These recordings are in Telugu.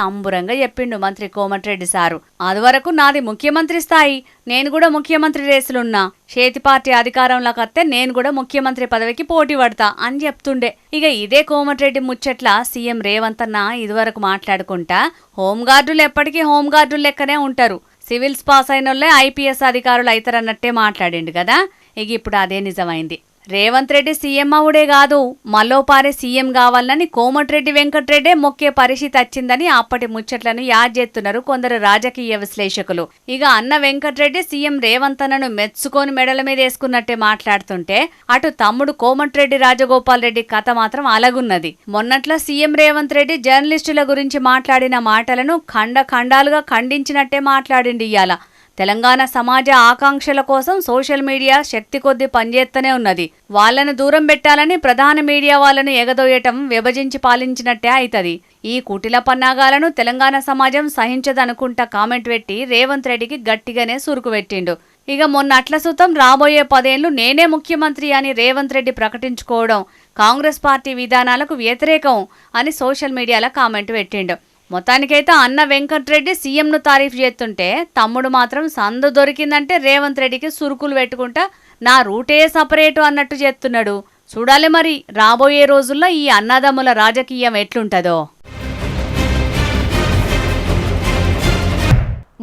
అంబురంగా చెప్పిండు మంత్రి కోమటిరెడ్డి సారు. అదివరకు నాది ముఖ్యమంత్రి స్థాయి, నేను కూడా ముఖ్యమంత్రి రేసులున్నా, చేతి పార్టీ అధికారంలోకి వస్తే నేను కూడా ముఖ్యమంత్రి పదవికి పోటీ పడతా అని చెప్తుండే. ఇక ఇదే కోమటిరెడ్డి ముచ్చట్ల సీఎం రేవంత్ అన్న ఇదివరకు మాట్లాడుకుంటా హోంగార్డులు ఎప్పటికీ హోంగార్డులు లెక్కనే ఉంటారు, సివిల్స్ పాస్ అయిన వాళ్ళే ఐపీఎస్ అధికారులు అవుతారన్నట్టే మాట్లాడిండు కదా. ఇక ఇప్పుడు అదే నిజమైంది. రేవంత్ రెడ్డి సీఎం అవుడే కాదు, మల్లోపారే సీఎం కావాలని కోమటిరెడ్డి వెంకట్రెడ్డే మొక్కే పరిస్థితి వచ్చిందని అప్పటి ముచ్చట్లను యాద్ చేస్తున్నారు కొందరు రాజకీయ విశ్లేషకులు. ఇక అన్న వెంకట్రెడ్డి సీఎం రేవంత్ అన్నను మెచ్చుకొని మెడల మీద వేసుకున్నట్టే మాట్లాడుతుంటే, అటు తమ్ముడు కోమటిరెడ్డి రాజగోపాల్ రెడ్డి కథ మాత్రం అలాగున్నది. మొన్నట్లో సీఎం రేవంత్ రెడ్డి జర్నలిస్టుల గురించి మాట్లాడిన మాటలను ఖండాలుగా ఖండించినట్టే మాట్లాడిండి. ఇయ్యాల తెలంగాణ సమాజ ఆకాంక్షల కోసం సోషల్ మీడియా శక్తి కొద్దీ పనిచేస్తూనే ఉన్నది. వాళ్లను దూరం పెట్టాలని ప్రధాన మీడియా వాళ్లను ఎగదోయటం విభజించి పాలించినట్టే అవుతుంది. ఈ కుటిల పన్నాగాలను తెలంగాణ సమాజం సహించదనుకుంటా కామెంట్ పెట్టి రేవంత్ రెడ్డికి గట్టిగానే సురుకు పెట్టిండు. ఇక మొన్న అట్లసుతం రాబోయే 10 ఏళ్లు నేనే ముఖ్యమంత్రి అని రేవంత్ రెడ్డి ప్రకటించుకోవడం కాంగ్రెస్ పార్టీ విధానాలకు వ్యతిరేకం అని సోషల్ మీడియాలో కామెంట్ పెట్టిండు. మొత్తానికైతే అన్న వెంకట్రెడ్డి సీఎంను తారీఫ్ చేస్తుంటే, తమ్ముడు మాత్రం సందు దొరికిందంటే రేవంత్ రెడ్డికి సురుకులు పెట్టుకుంటా నా రూటే సపరేటు అన్నట్టు చేస్తున్నాడు. చూడాలి మరి రాబోయే రోజుల్లో ఈ అన్నదమ్ముల రాజకీయం ఎట్లుంటదో.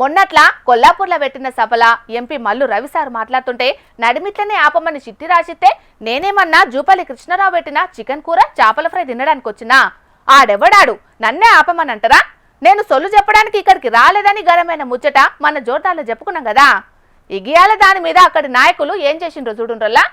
మొన్నట్లా కొల్లాపూర్లో పెట్టిన సభల ఎంపీ మల్లు రవిసార్ మాట్లాడుతుంటే నడిమిట్లనే ఆపమని చిట్టి రాసిస్తే, నేనేమన్నా జూపల్లి కృష్ణారావు పెట్టిన చికెన్ కూర చేపల ఫ్రై తినడానికి వచ్చినా ఆడెవడాడు నన్నే ఆపమనంటారా? నేను సొల్లు చెప్పడానికి ఇక్కడికి రాలేదని గరమైన ముచ్చట మన జోర్దాల్లో చెప్పుకున్నాం కదా. ఇగియాల దాని మీద అక్కడి నాయకులు ఏం చేసిండ్రో చూడుండ్రల్లా.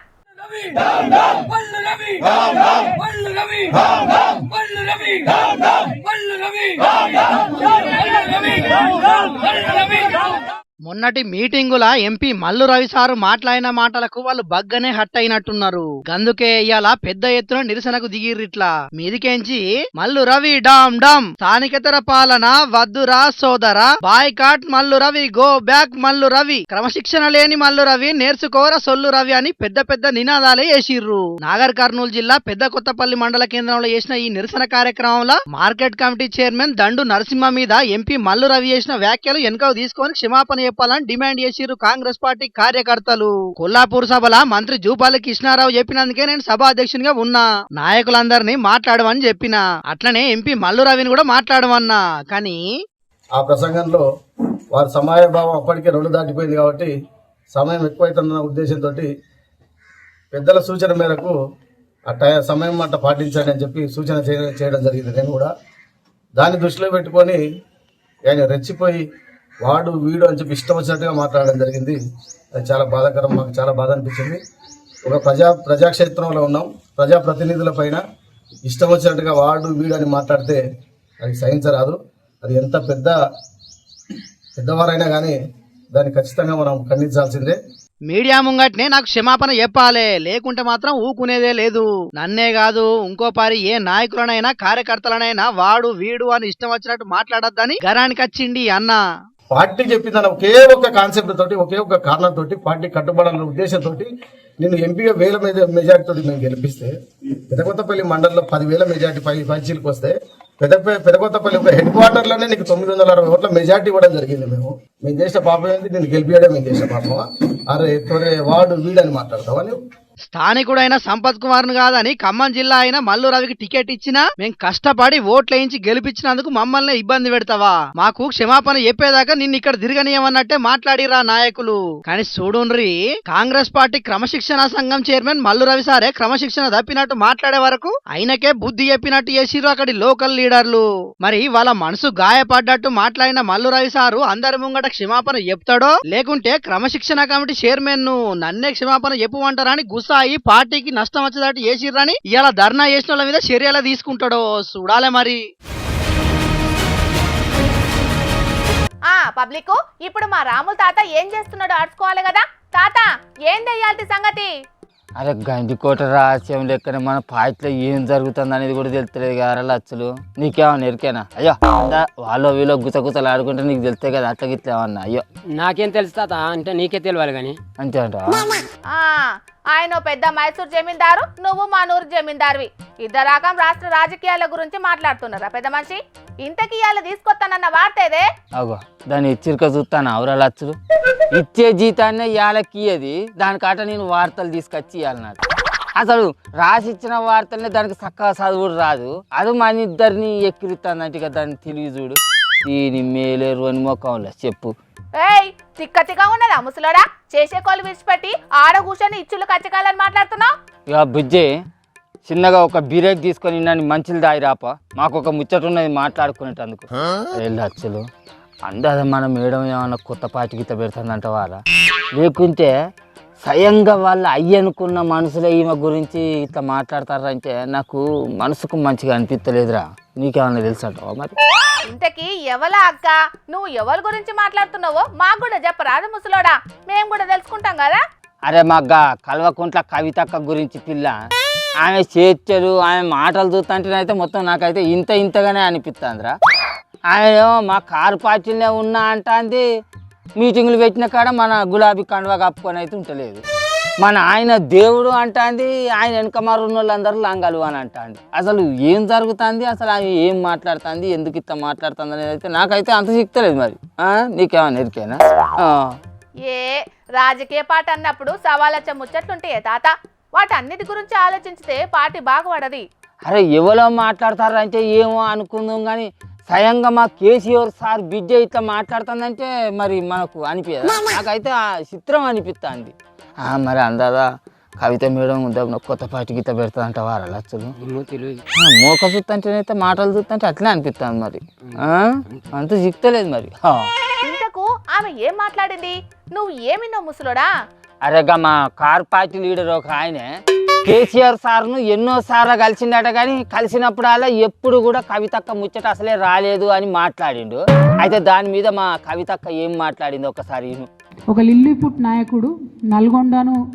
మొన్నటి మీటింగుల ఎంపీ మల్లు రవిసారు మాట్లాడిన మాటలకు వాళ్ళు బగ్గనే హట్ అయినట్టున్నారు. గందుకే ఇయాల పెద్ద ఎత్తున నిరసనకు దిగిర్రిట్లా. మీదికేంచి మల్లు రవి డామ్ డామ్, స్థానికేతర పాలన వద్దురా సోదరా, boycott Mallu Ravi, go back Mallu Ravi, క్రమశిక్షణ లేని మల్లు రవి, నేర్చుకోర సొల్లు రవి అని పెద్ద పెద్ద నినాదాలే చేసిర్రు. నాగర్ కర్నూలు జిల్లా పెద్ద కొత్తపల్లి మండల కేంద్రంలో చేసిన ఈ నిరసన కార్యక్రమంలో మార్కెట్ కమిటీ చైర్మన్ దండు నరసింహ మీద ఎంపీ మల్లు రవి చేసిన వ్యాఖ్యలు వెనుకకు తీసుకొని క్షమాపణ చెప్పాలని డిమాండ్ చేసిర్రు కాంగ్రెస్ పార్టీ కార్యకర్తలు. కొల్లాపూర్ సభల మంత్రి జూపల్లి కృష్ణారావు చెప్పినందుకే నేను సభ అధ్యక్షునిగా ఉన్నా, నాయకులందరినీ మాట్లాడమని చెప్పిన, అట్లనే ఎంపీ మల్లు రవిని కూడా మాట్లాడమన్నా. కానీ ఆ ప్రసంగంలో వారి సమయభావం అప్పటికే 2 దాటిపోయింది కాబట్టి సమయం ఎక్కువైతుందన్న ఉద్దేశంతో పెద్దల సూచన మేరకు ఆ సమయం అట్ట పాటించండి అని చెప్పి సూచన చేయడం జరిగింది. నేను కూడా దాన్ని దృష్టిలో పెట్టుకొని ఆయన రెచ్చిపోయి వాడు వీడు అని చెప్పి ఇష్టం వచ్చినట్టుగా మాట్లాడడం జరిగింది. అది చాలా బాధాకరం, మాకు చాలా బాధ అనిపించింది. ఒక ప్రజాక్షేత్రంలో ఉన్నాం, ప్రజాప్రతినిధుల పైన ఇష్టం వచ్చినట్టుగా వాడు వీడు అని మాట్లాడితే అది సహించరాదు. అది ఎంత పెద్దవారైనా కానీ దాన్ని ఖచ్చితంగా మనం ఖండించాల్సిందే. మీడియా ముంగట్నే నాకు క్షమాపణ చెప్పాలే, లేకుంటే మాత్రం ఊకునేదే లేదు. నన్నే కాదు ఇంకో పారి ఏ నాయకులనైనా కార్యకర్తలనైనా వాడు వీడు అని ఇష్టం వచ్చినట్టు మాట్లాడొద్దని గరానికి వచ్చిండి అన్న. పార్టీ చెప్పిందని ఒకే ఒక కాన్సెప్ట్ తోటి, ఒకే ఒక కారణంతో పార్టీ కట్టుబడాలన్న ఉద్దేశంతో నేను ఎంపీగా 1000 మెజార్టీతో మేము గెలిపిస్తే, పెదకొత్తపల్లి మండలంలో 10,000 మెజార్టీ పైచీలకు వస్తే పెదకొత్తపల్లి ఒక హెడ్ క్వార్టర్లోనే నీకు 960 ఓట్ల మెజార్టీ ఇవ్వడం జరిగింది. మేము చేసిన పాపం ఏంటి, నేను గెలిపియడం మేము చేసిన పాపమా? అరే వాడు వీడని మాట్లాడతావా నువ్వు? స్థానికుడైన సంపత్ కుమార్ ను కాదని ఖమ్మం జిల్లా అయిన మల్లు రవికి టికెట్ ఇచ్చినా మేం కష్టపడి ఓట్లేయించి గెలిపించినందుకు మమ్మల్ని ఇబ్బంది పెడతావా? మాకు క్షమాపణ చెప్పేదాకా నిన్ను ఇక్కడ తిరగనీయమన్నట్టే మాట్లాడిరా నాయకులు. కానీ చూడుండ్రి, కాంగ్రెస్ పార్టీ క్రమశిక్షణ సంఘం చైర్మన్ మల్లు రవి సారే క్రమశిక్షణ తప్పినట్టు మాట్లాడే వరకు ఆయనకే బుద్ధి చెప్పినట్టు చేసిరు అక్కడి లోకల్ లీడర్లు. మరి వాళ్ళ మనసు గాయపడ్డట్టు మాట్లాడిన మల్లు రవి సారు అందరి ముంగట క్షమాపణ చెప్తాడో, లేకుంటే క్రమశిక్షణ కమిటీ చైర్మన్ ను నన్నే క్షమాపణ చెప్పుమంటారని గుసాయి పార్టీకి నష్టం వచ్చేదట్టు చేసిర్రని ఇలా ధర్నా చేసిన వాళ్ళ మీద చర్యలు తీసుకుంటాడో చూడాలే మరి. పబ్లిక్ ఇప్పుడు మా రాముల తాత ఏం చేస్తున్నాడో ఆడుకోవాలి కదా. తాత ఏం దెయ్యాల్టి సంగతి? అరే గండికోట రహస్యం లెక్కనే మన పార్టీలో ఏం జరుగుతుంది అనేది కూడా తెలుస్తలేదు కదా లచ్చలు. నీకేమన్నా ఎరికేనా? అయ్యో వాళ్ళు వీళ్ళు గుతగుతలు ఆడుకుంటే నీకు తెలుస్తాయి కదా, అట్లా గిట్లా ఏమన్నా? అయ్యో నాకేం తెలుసు తాత, అంటే నీకే తెలియాలి కానీ. అంతే అంట. ఆయన పెద్ద మైసూర్ జమీందారు, నువ్వు మానూరు జమీందారువి. ఇద్దరు రకం రాష్ట్ర రాజకీయాల గురించి మాట్లాడుతున్నారా పెద్ద మనిషి? ఇంతకీ ఇవాళ తీసుకొస్తానన్న వార్త ఏదే? అగో దాన్ని చిరుక చూస్తాను అవరా లచ్చులు. ఇచ్చే జీతాన్ని ఇవాళకి అది దానికాట నేను వార్తలు తీసుకొచ్చి ఇవ్వాలి నాకు. అసలు రాసిచ్చిన వార్తలనే దానికి చక్కగా చదువుడు రాదు. అది మన ఇద్దరిని ఎక్కిరిస్తానంటే కదా దాన్ని తెలివి చూడు. దీని మేలేరు అని మొక్కంలో చెప్పు. ఏయ్ తిక్క ఉన్నదా ముసలోడా? చేసే కోళ్ళు విడిచిపెట్టి ఆడ కూర్చొని ఇచ్చులు కచ్చకాలని మాట్లాడుతున్నావు. ఇక బుజ్జి చిన్నగా ఒక బిరేక్ తీసుకొని నన్ను మంచిలు దాయిరాప, మాకు ఒక ముచ్చట ఉన్నది మాట్లాడుకునేటందుకు. లచ్చులు అందద మన మేడం ఏమన్నా కొత్త పాటి గీత పెడుతుందంట వాళ్ళ, లేకుంటే స్వయంగా వాళ్ళు అయ్యనుకున్న మనుషులే ఈమె గురించి ఇట్లా మాట్లాడతారంటే నాకు మనసుకు మంచిగా అనిపించలేదురా. నీకేమన్నా తెలుసు అంటావా మరి? ఇంతకీ ఎవలా అక్క? నువ్వు ఎవరి గురించి మాట్లాడుతున్నావో మాకు కూడా చెప్పరాదు ముసలోడా, మేము కూడా తెలుసుకుంటాం కదా. అరే మగ్గా కల్వకుంట్ల కవితక్క గురించి పిల్ల, ఆమె చేర్చలు ఆమె మాటలు చూస్తుంటేనైతే మొత్తం నాకైతే ఇంతగానే అనిపిస్తుందిరా. ఆమె మా కారు పార్టీలనే ఉన్నా అంటాంది, మీటింగులు పెట్టిన కాడ మన గులాబీ కండువా కప్పుకొని అయితే ఉంటలేదు. మన ఆయన దేవుడు అంటాంది, ఆయన వెనక మారున్న వాళ్ళందరూ లంగాలు అని అంటాంది. అసలు ఏం జరుగుతుంది, అసలు ఆమె ఏం మాట్లాడుతుంది, ఎందుకు ఇట్లా మాట్లాడుతుంది అనేది అయితే నాకైతే అంత సిక్తలేదు. మరి నీకేమన్నా ఎరికేనా? ఏ రాజకీయ పార్టీ అన్నప్పుడు సవాలచ్చ ముచ్చట్లుంటాయే తాత, వాటన్నిటి గురించి ఆలోచించితే పార్టీ బాగుపడది. అరే ఎవరో మాట్లాడతారంటే ఏమో అనుకుందాం కానీ స్వయంగా మా కేసీఆర్ సార్ బిడ్డ ఇట్లా మాట్లాడుతుందంటే మరి మనకు అనిపించదు. నాకైతే ఆ చిత్రం అనిపిస్తుంది. మరి అందాదా కవిత మేడం కొత్త పాటి గీత పెడతాదంట వారా లచ్చులు. మోక చూస్తుంటేనైతే మాటలు చూస్తుంటే అట్లే అనిపిస్తుంది. మరి అంత సిక్తలేదు మరి. ఇంతకు ఆమె ఏం మాట్లాడింది, నువ్వు ఏమిన్నో ముసలోడా? అరేగా మా కార్ పార్టీ లీడర్ ఒక ఆయనే కేసీఆర్ సార్ను ఎన్నోసార్లు కలిసిండట, కానీ కలిసినప్పుడల్లా ఎప్పుడు కూడా కవితక్క ముచ్చట అసలే రాలేదు అని మాట్లాడిండు. అయితే దాని మీద మా కవితక్క ఏం మాట్లాడింది ఒకసారి. ఒక లిల్లీపుట్ నాయకుడు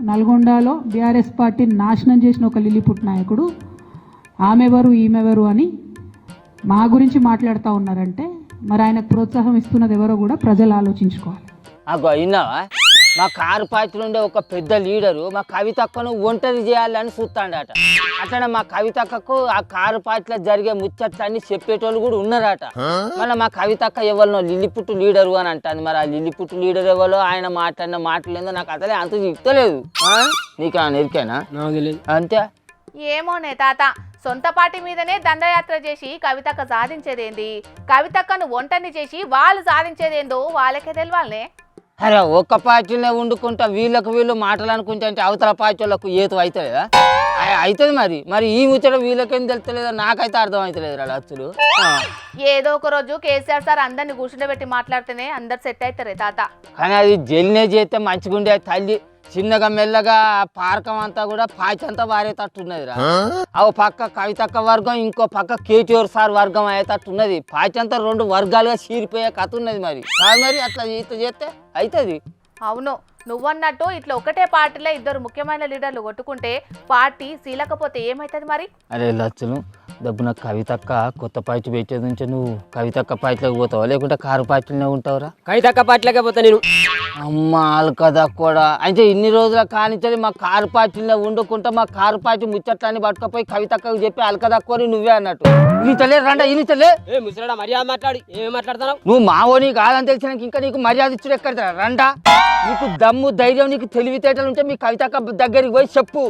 నల్గొండలో బీఆర్ఎస్ పార్టీని నాశనం చేసిన ఒక లిల్లీపుట్ నాయకుడు ఆమెవరు ఈమెవరు అని మా గురించి మాట్లాడుతూ ఉన్నారంటే మరి ఆయనకు ప్రోత్సాహం ఇస్తున్నది ఎవరో కూడా ప్రజలు ఆలోచించుకోవాలి. అగో అయినావా, మా కారు పార్టీలో ఉండే ఒక పెద్ద లీడరు మా కవితక్కను ఒంటరి చేయాలని చూస్తాడట. అట్లనే మా కవితక్కకు ఆ కారు పార్టీలో జరిగే ముచ్చట్లన్నీ చెప్పేటోళ్ళు కూడా ఉన్నారట. మళ్ళీ మా కవితక్క ఎవరినో లిల్లిపుట్టు లీడరు అని అంటాను. మరి ఆ లిల్లిపుట్టు లీడర్ ఎవరో ఆయన మాట్లాడిన మాటలేదో నాకు అసలే అంత చెప్తలేదు. నీకేమన్నా ఎరికేనా? అంతే ఏమోనే తాత, సొంత పార్టీ మీదనే దండయాత్ర చేసి కవితక్క సాధించేదేంది, కవితక్కను ఒంటరిని చేసి వాళ్ళు సాధించేదేందో వాళ్ళకే తెలియాలనే. అరే ఒక్క పార్టీనే వండుకుంటా వీళ్ళు మాటలు అనుకుంటా అంటే అవతల పార్టీ వాళ్ళకు ఏతో అవుతలేదా? అవుతుంది. మరి ఈ ముచ్చట వీళ్ళకేం తెలుస్తలేదో నాకైతే అర్థం అవుతలేదు లచ్చులు. ఏదో ఒక రోజు కేసీఆర్ సార్ అందరిని కూర్చుండబెట్టి మాట్లాడితేనే అందరు సెట్ అవుతారే తాత. కానీ అది జల్నే చేస్తే మంచిగుండే తల్లి. చిన్నగా మెల్లగా పార్కం అంతా కూడా పాచి అంతా వారేటట్టున్నదిరా. ఓ పక్క కవితక్క వర్గం, ఇంకో పక్క కేటీఆర్ సార్ వర్గం అయ్యేటట్టున్నది. పాచి అంతా రెండు వర్గాలుగా చీరిపోయే కథ ఉన్నది. మరి కాదు మరి అట్లా చేస్తే అవుతుంది. అవును, నువ్వన్నట్టు ఇట్లా ఒకటే పార్టీలో ఇద్దరు ముఖ్యమైన లీడర్లు కొట్టుకుంటే పార్టీ సీలకపోతే ఏమవుతుంది మరి? అరే లచ్చులు డబ్బున కవితక్క కొత్త పార్టీ పెట్టేది ఉంటే నువ్వు కవితక్క పార్టీలోకి పోతావా లేకుంటే కారు పార్టీలోనే ఉంటావురా? కవితక్క పార్టీలోకే పోతా నేను. అమ్మ అల్కదా కూడా అంటే ఇన్ని రోజుల కానించని మా కారు పార్టీలో వండుకుంటా మా కారు పార్టీ ముచ్చట్లన్నీ పట్టుకపోయి కవితక్కకు చెప్పి అల్కదక్కుని నువ్వే అన్నట్టు. ఇనితలే రండా ఇనితలే. ఏ ముసలాడా మర్యాద మాట్లాడి ఏమి మాట్లాడుతున్నావు? నువ్వు మావోని కాదని తెలిసినాక ఇంకా నీకు మర్యాద ఇచ్చుడు ఎక్కడ రండా? నీకు దమ్ము ధైర్యం నీకు తెలివితేటలు ఉంటే మీ కవితక్క దగ్గరికి పోయి చెప్పు,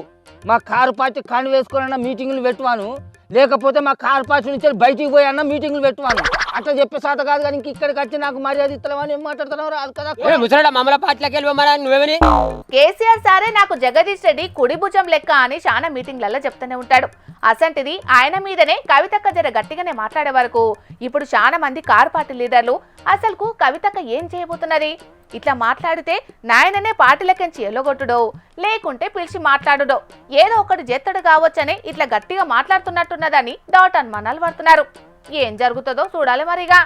మా కారు పార్టీ కాండి వేసుకోవాలన్నా మీటింగులు పెట్టువాను, లేకపోతే మా కారు పార్టీ నుంచి బయటికి పోయి అన్న మీటింగులు పెట్టువాను. అట్లా చెప్పే శాత కాదు కానీ ఇక్కడికి వచ్చి నాకు మర్యాద ఇస్తలేవని ఏం మాట్లాడుతున్నావు? ముసలాడా మమ్మల్ని పార్టీలోకి వెళ్ళిపోమరా నువ్వేమని? కేసీఆర్ సారే నాకు జగదీష్ రెడ్డి కుడి భుజం లెక్క అని చాలా మీటింగ్లలో చెప్తూనే ఉంటాడు. అసంటిది ఆయన మీదనే కవితక్క జర గట్టిగానే మాట్లాడే వరకు ఇప్పుడు చాలా మంది కారు పార్టీ లీడర్లు అసలుకు కవితక్క ఏం చేయబోతున్నది, ఇట్లా మాట్లాడితే నాయననే పార్టీలకెంచి ఎల్లగొట్టుడో లేకుంటే పిలిచి మాట్లాడుడో ఏదో ఒకటి చేత్తడు కావచ్చని ఇట్లా గట్టిగా మాట్లాడుతున్నట్టున్నదని డౌట్ అనుమానాలు పడుతున్నారు. ఏం జరుగుతుందో చూడాలి మరిగా.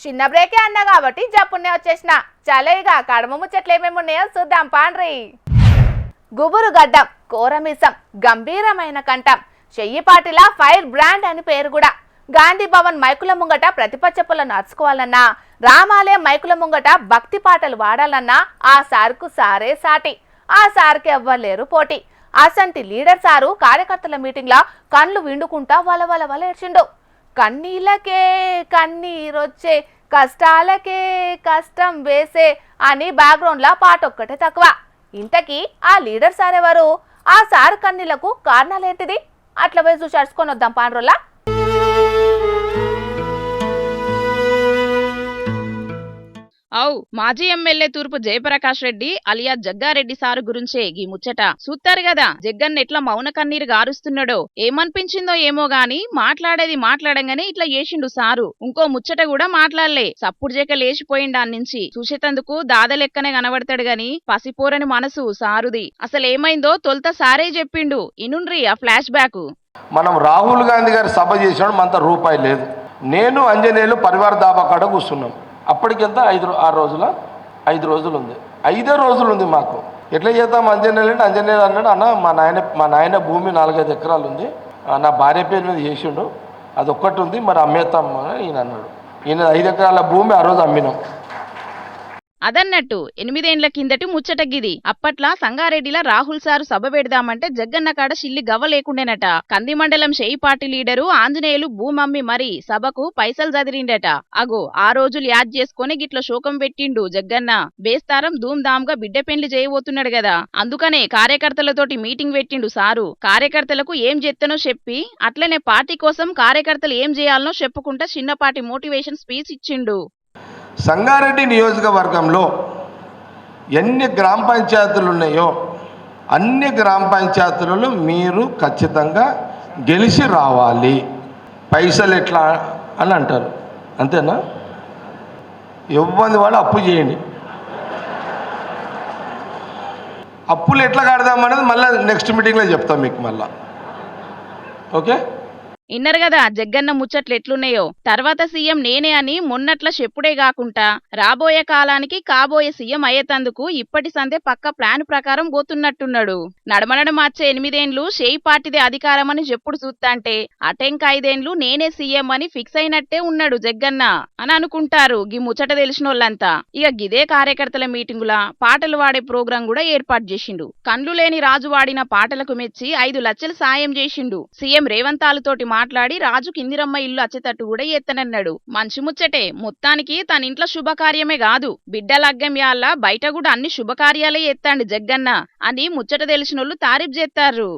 చిన్న బ్రేకే అన్నా కాబట్టి జప్పున్నే వచ్చేసిన చలేగా కడమ ముచ్చట్లు ఏమేమి ఉన్నాయో చూద్దాం పాండ్రి. గుబురు గడ్డం, కోరమిసం, గంభీరమైన కంఠం, చెయ్యిపాటిలా ఫైర్ బ్రాండ్ అని పేరు కూడా. గాంధీ భవన్ మైకుల ముంగట ప్రతిపక్షపులను నడుచుకోవాలన్నా, రామాలయం మైకుల ముంగట భక్తి పాటలు వాడాలన్నా ఆ సార్కు సారే సాటి. ఆ సార్కి ఎవ్వలేరు పోటీ. అసంటి లీడర్ సారు కార్యకర్తల మీటింగ్లా కళ్ళు విండుకుంటా వల ఏడ్చిండు. కన్నీళ్ళకే కన్నీరొచ్చే, కష్టాలకే కష్టం వేసే అని బ్యాక్గ్రౌండ్లా పాట ఒక్కటే తక్కువ. ఇంతకీ ఆ లీడర్ సార్ ఎవరు? ఆ సార్ కన్నీళ్లకు కారణాలేంటిది? అట్లా పోయి చూసి అడుచుకొని వద్దాం పాండ్రోలా. మాజీ ఎమ్మెల్యే తూర్పు జయప్రకాష్ రెడ్డి అలియా జగ్గారెడ్డి సారు గురించే గీ ముచ్చట. చూస్తారు కదా జగ్గన్న ఎట్లా మౌన కన్నీరు గారుస్తున్నాడో. ఏమనిపించిందో ఏమో గాని మాట్లాడేది మాట్లాడంగానే ఇట్లా చేసిండు సారు. ఇంకో ముచ్చట కూడా మాట్లాడలే, సప్పుడు చేక లేచిపోయిండు అన్నించి. చూసేతందుకు దాదలెక్కనే కనబడతాడు గాని పసిపోరని మనసు సారుది. అసలేమైందో తొలుత సారే చెప్పిండు, ఇనుండ్రి ఆ ఫ్లాష్ బ్యాక్. మనం రాహుల్ గాంధీ గారి సభ చేసినాడు, మనతో రూపాయి లేదు. నేను అంజనేయులు పరివార దాబా కాడ కూర్చున్నాం. అప్పటికెంత 5 రోజులు ఉంది. 5 రోజులు ఉంది మాకు. ఎట్లా చేద్దాం అంజనేయులు అంటే అంజనేయులు అన్నాడు, అన్న మా నాయన భూమి 4-5 ఎకరాలు ఉంది, నా భార్య పేరు మీద చేసిండు, అది ఒక్కటి ఉంది, మరి అమ్మేస్తాం ఈయన అన్నాడు. ఈయన 5 ఎకరాల భూమి ఆ రోజు అమ్మినాం. అదన్నట్టు 8 ఏండ్ల కిందటి ముచ్చటగిది. అప్పట్లా సంగారెడ్డిలా రాహుల్ సారు సభ పెడదామంటే జగ్గన్న కాడ షిల్లి గవ్వ లేకుండేనట. కంది మండలం షేయి పార్టీ లీడరు ఆంజనేయులు భూమమ్మి మరి సభకు పైసలు చదిరిండట. అగో ఆ రోజులు యాద్ చేసుకుని గిట్ల శోకం పెట్టిండు జగ్గన్న. బేస్తారం ధూమ్ గా బిడ్డ పెండ్లి చేయబోతున్నాడు కదా, అందుకనే కార్యకర్తలతోటి మీటింగ్ పెట్టిండు సారు. కార్యకర్తలకు ఏం చేస్తానో చెప్పి అట్లనే పార్టీ కోసం కార్యకర్తలు ఏం చేయాలనో చెప్పుకుంటా చిన్నపాటి మోటివేషన్ స్పీచ్ ఇచ్చిండు. సంగారెడ్డి నియోజకవర్గంలో ఎన్ని గ్రామ పంచాయతీలు ఉన్నాయో అన్ని గ్రామ పంచాయతీలలో మీరు ఖచ్చితంగా గెలిచి రావాలి. పైసలు ఎట్లా అని అంటారు, అంతేనా? ఇవ్వండి వాళ్ళు అప్పు చేయండి. అప్పులు ఎట్లా కడదామనేది మళ్ళీ నెక్స్ట్ మీటింగ్లో చెప్తాం మీకు మళ్ళా. ఓకే, ఇన్నరు కదా జగ్గన్న ముచ్చట్లు ఎట్లున్నాయో. తర్వాత సీఎం నేనే అని మొన్నట్ల చెప్పుడే కాకుండా రాబోయే కాలానికి కాబోయే సీఎం అయ్యేతందుకు ఇప్పటి సందే పక్క ప్లాన్ ప్రకారం పోతున్నట్టున్నాడు. నడమనడం మార్చే 8 ఏండ్లు షేయి పార్టీదే అధికారం అని చెప్పుడు చూస్తాంటే అటెంక 5 ఏండ్లు నేనే సీఎం అని ఫిక్స్ అయినట్టే ఉన్నాడు జగ్గన్న అని అనుకుంటారు గీ ముచ్చట తెలిసినోళ్ళంతా. ఇక గిదే కార్యకర్తల మీటింగుల పాటలు వాడే ప్రోగ్రాం కూడా ఏర్పాటు చేసిండు. కండ్లు లేని రాజు వాడిన పాటలకు మెచ్చి 5 లక్షలు సాయం చేసిండు. సీఎం రేవంతాలతోటి మాట్లాడి రాజు కిందిరమ్మ ఇల్లు అచ్చేటట్టు కూడా ఎత్తనన్నాడు. మంచి ముచ్చటే. మొత్తానికి తన ఇంట్లో శుభకార్యమే కాదు, బిడ్డ లగ్గం యాళ్ళ బయట కూడా అన్ని శుభకార్యాలే ఎత్తాండి జగ్గన్న అని ముచ్చట తెలిసినోళ్ళు తారీఫ్ చేస్తారు.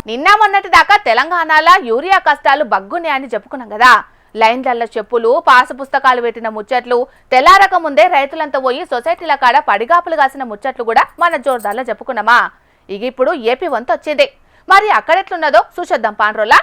నిన్న మొన్నటి దాకా తెలంగాణలో యూరియా కష్టాలు బగ్గునే అని చెప్పుకున్నాం కదా. లైన్లల్ల చెప్పులు పాసు పుస్తకాలు పెట్టిన ముచ్చట్లు, తెల్లారక ముందే రైతులంతా పోయి సొసైటీల కాడ పడిగాపులు కాసిన ముచ్చట్లు కూడా మన జోర్దార్లో చెప్పుకున్నామా. ఇక ఇప్పుడు ఏపీ వంతు వచ్చింది. మరి అక్కడెట్లున్నదో చూసేద్దాం పాండ్రోలా.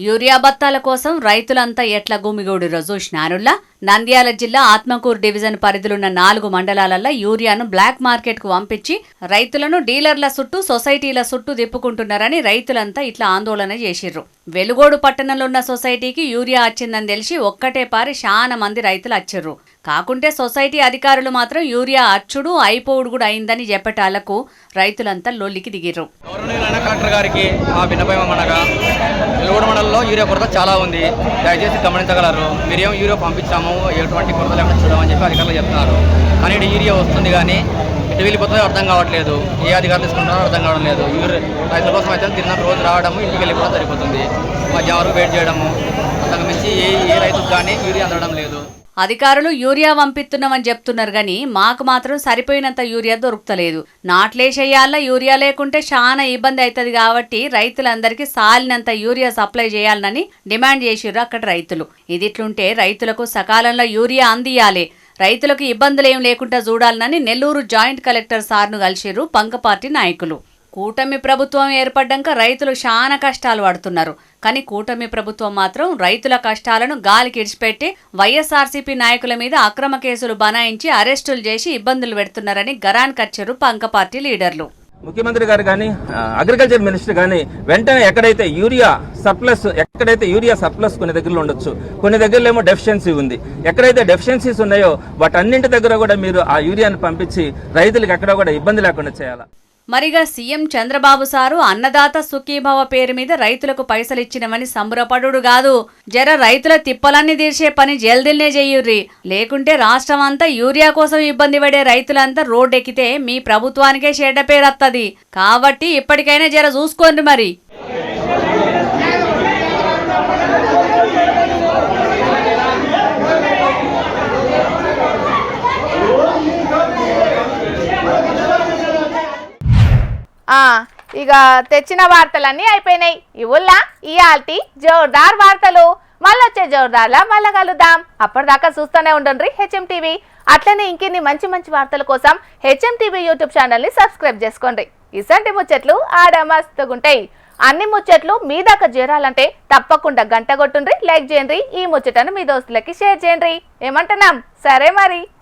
యూరియా బత్తాల కోసం రైతులంతా ఎట్ల గుమిగూడిరో చూసినారులా. నంద్యాల జిల్లా ఆత్మకూరు డివిజన్ పరిధిలున్న 4 మండలాలలో యూరియాను బ్లాక్ మార్కెట్ కు పంపించి రైతులను డీలర్ల చుట్టూ సొసైటీల చుట్టూ తిప్పుకుంటున్నారని రైతులంతా ఇట్లా ఆందోళన చేసిర్రు. వెలుగోడు పట్టణంలో ఉన్న సొసైటీకి యూరియా వచ్చిందని తెలిసి ఒక్కటే పారి చాలా మంది రైతులు వచ్చిర్రు. కాకుంటే సొసైటీ అధికారులు మాత్రం యూరియా అచ్చుడు అయిపోవుడు కూడా అయిందని చెప్పటాలకు రైతులంతా లొల్లికి దిగిర్రు. కలెక్టర్ గారికి మా విన్నపం అనగా వెలుగోడు మండలంలో యూరియా కొరత చాలా ఉంది, దయచేసి గమనించగలరు. మీరేమో యూరియా పంపించాము, ఎటువంటి కొరత లేకుండా చూడమని చెప్పి అధికారులు చెప్తున్నారు. కానీ యూరియా వస్తుంది కానీ ఎటు వెళ్ళిపోతుందో అర్థం కావట్లేదు. ఏ అధికారులు తీసుకుంటారో అర్థం కావడం లేదు. రైతుల కోసం అయితే తిన్న రోజు రావడము, ఇంటికి వెళ్ళిపోవడం సరిపోతుంది. మధ్యాహ్నం వరకు వెయిట్ చేయడము, అంతకు మించి ఏ రైతుకు కానీ యూరియా అందడం లేదు. అధికారులు యూరియా పంపిస్తున్నామని చెప్తున్నారు గాని మాకు మాత్రం సరిపోయినంత యూరియా దొరుకుతలేదు. నాట్లేసేయాల యూరియా లేకుంటే చాలా ఇబ్బంది అవుతుంది కాబట్టి రైతులందరికీ సాలినంత యూరియా సప్లై చేయాలని డిమాండ్ చేసిర్రు అక్కడ రైతులు. ఇదిట్లుంటే రైతులకు సకాలంలో యూరియా అందియాలి, రైతులకు ఇబ్బందులు ఏం లేకుండా చూడాలని నెల్లూరు జాయింట్ కలెక్టర్ సార్ను కలిసిర్రు పంక పార్టీ నాయకులు. కూటమి ప్రభుత్వం ఏర్పడ్డాక రైతులు చాలా కష్టాలు పడుతున్నారు. కానీ కూటమి ప్రభుత్వం మాత్రం రైతుల కష్టాలను గాలికి ఇడిచిపెట్టి వైఎస్ఆర్సీపీ నాయకుల మీద అక్రమ కేసులు బనాయించి అరెస్టులు చేసి ఇబ్బందులు పెడుతున్నారని గరాన్ కచ్చారు పంక పార్టీ లీడర్లు. ముఖ్యమంత్రి గారు కానీ అగ్రికల్చర్ మినిస్టర్ కానీ వెంటనే ఎక్కడైతే యూరియా సర్ప్లస్ కొన్ని దగ్గరలో ఉండొచ్చు, కొన్ని దగ్గరలో ఏమో డెఫిషియన్సీ ఉంది. ఎక్కడైతే డెఫిషియన్సీస్ ఉన్నాయో వాటన్నింటి దగ్గర కూడా మీరు ఆ యూరియాను పంపించి రైతులకు ఎక్కడ కూడా ఇబ్బంది లేకుండా చేయాలి. మరిగా సీఎం చంద్రబాబు సారు అన్నదాత సుఖీభవ పేరు మీద రైతులకు పైసలు ఇచ్చినవని సంబరపడుడు కాదు. జర రైతుల తిప్పలన్నీ తీర్చే పని జల్దిల్నే చెయ్యుర్రి. లేకుంటే రాష్ట్రం అంతా యూరియా కోసం ఇబ్బంది పడే రైతులంతా రోడ్డెక్కితే మీ ప్రభుత్వానికే చెడ్డ పేరు వత్తది. కాబట్టి ఇప్పటికైనా జర చూసుకోండి మరి. ఇక తెచ్చిన వార్తలన్నీ అయిపోయినాయి. ఇవుల్లా ఇయాల్టి జోర్దార్ వార్తలు. మళ్ళొచ్చే జోర్దార్లా మళ్ళా కలుద్దాం. అప్పటిదాకా చూస్తూనే ఉండండి హెచ్ఎం టీవీ. అట్లనే ఇంకిన్ని మంచి మంచి వార్తల కోసం హెచ్ఎం టీవీ యూట్యూబ్ ఛానల్ని సబ్స్క్రైబ్ చేసుకోండి. ఇసంటి ముచ్చట్లు ఆడ మస్తుగుంటాయి. అన్ని ముచ్చట్లు మీ దాకా చేరాలంటే తప్పకుండా గంట కొట్టుండ్రి, లైక్ చేయండి, ఈ ముచ్చటను మీ దోస్తులకి షేర్ చేయండి. ఏమంటున్నాం? సరే మరి.